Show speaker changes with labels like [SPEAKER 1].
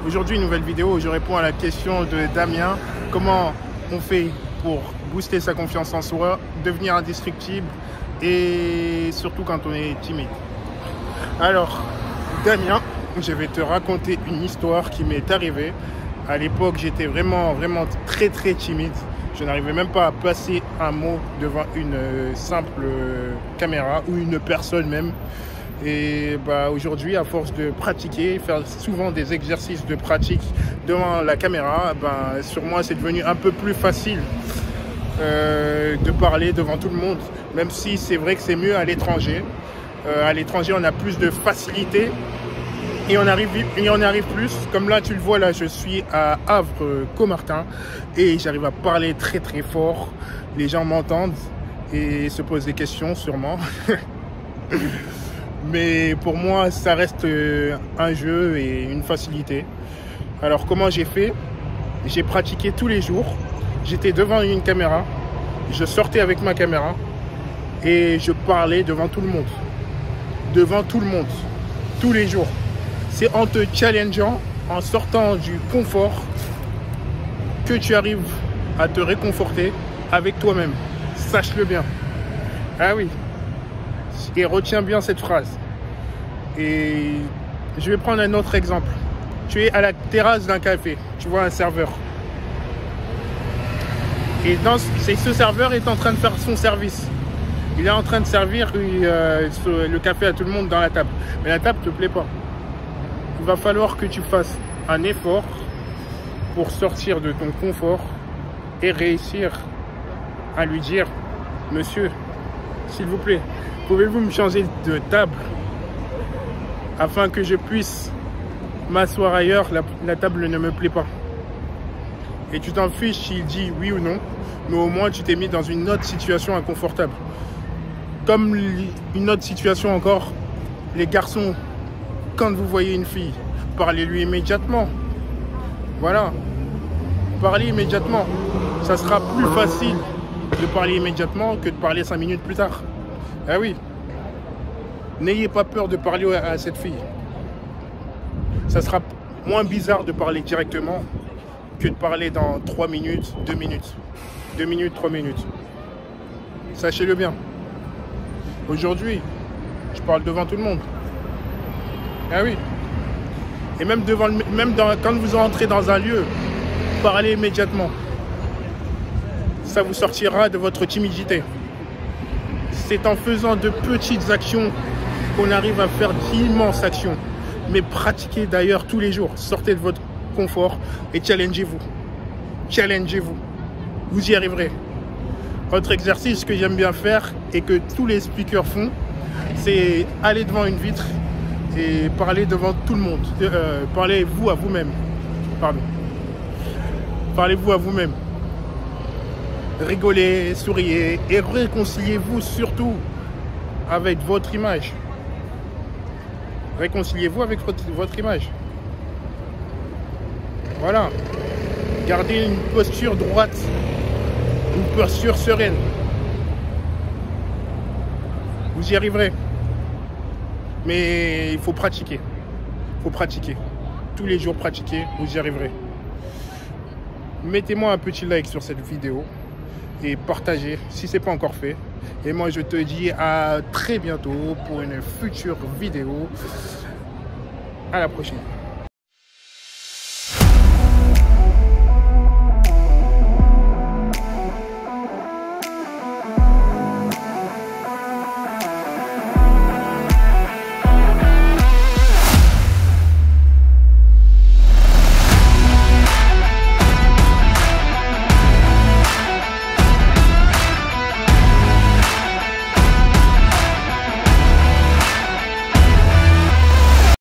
[SPEAKER 1] Aujourd'hui, nouvelle vidéo où je réponds à la question de Damien. Comment on fait pour booster sa confiance en soi, devenir indestructible et surtout quand on est timide. Alors, Damien, je vais te raconter une histoire qui m'est arrivée. À l'époque, j'étais vraiment très timide. Je n'arrivais même pas à placer un mot devant une simple caméra ou une personne même. Et aujourd'hui, à force de pratiquer, faire souvent des exercices de pratique devant la caméra, sur moi, c'est devenu un peu plus facile de parler devant tout le monde. Même si c'est vrai que c'est mieux à l'étranger. À l'étranger, on a plus de facilité et on arrive plus. Comme là, tu le vois, là, je suis à Havre-Caumartin et j'arrive à parler très fort. Les gens m'entendent et se posent des questions sûrement. Mais pour moi, ça reste un jeu et une facilité. Alors, comment j'ai fait? J'ai pratiqué tous les jours. J'étais devant une caméra. Je sortais avec ma caméra et je parlais devant tout le monde. Devant tout le monde. Tous les jours. C'est en te challengeant, en sortant du confort, que tu arrives à te réconforter avec toi-même. Sache-le bien. Ah oui. Et retiens bien cette phrase. Et je vais prendre un autre exemple. Tu es à la terrasse d'un café. Tu vois un serveur. Et ce serveur est en train de faire son service. Il est en train de servir le café à tout le monde dans la table. Mais la table ne te plaît pas. Il va falloir que tu fasses un effort pour sortir de ton confort et réussir à lui dire: monsieur, s'il vous plaît, pouvez-vous me changer de table afin que je puisse m'asseoir ailleurs, la table ne me plaît pas. Et tu t'en fiches s'il dit oui ou non, mais au moins tu t'es mis dans une autre situation inconfortable. Comme une autre situation encore, les garçons, quand vous voyez une fille, parlez-lui immédiatement. Voilà, parlez immédiatement. Ça sera plus facile de parler immédiatement que de parler 5 minutes plus tard. Ah oui. N'ayez pas peur de parler à cette fille. Ça sera moins bizarre de parler directement que de parler dans 3 minutes, 2 minutes. 2 minutes, 3 minutes. Sachez-le bien. Aujourd'hui, je parle devant tout le monde. Ah oui. Et même quand vous entrez dans un lieu, parlez immédiatement. Ça vous sortira de votre timidité. C'est en faisant de petites actions qu'on arrive à faire d'immenses actions. Mais pratiquez d'ailleurs tous les jours. Sortez de votre confort et challengez-vous. Challengez-vous. Vous y arriverez. Autre exercice que j'aime bien faire et que tous les speakers font, c'est aller devant une vitre et parler devant tout le monde. Parlez-vous à vous-même. Pardon. Parlez-vous à vous-même. Rigolez, souriez et réconciliez-vous surtout avec votre image. Réconciliez-vous avec votre image. Voilà. Gardez une posture droite, une posture sereine. Vous y arriverez. Mais il faut pratiquer. Il faut pratiquer. Tous les jours pratiquer, vous y arriverez. Mettez-moi un petit like sur cette vidéo et partagez si ce n'est pas encore fait. Et moi, je te dis à très bientôt pour une future vidéo. À la prochaine.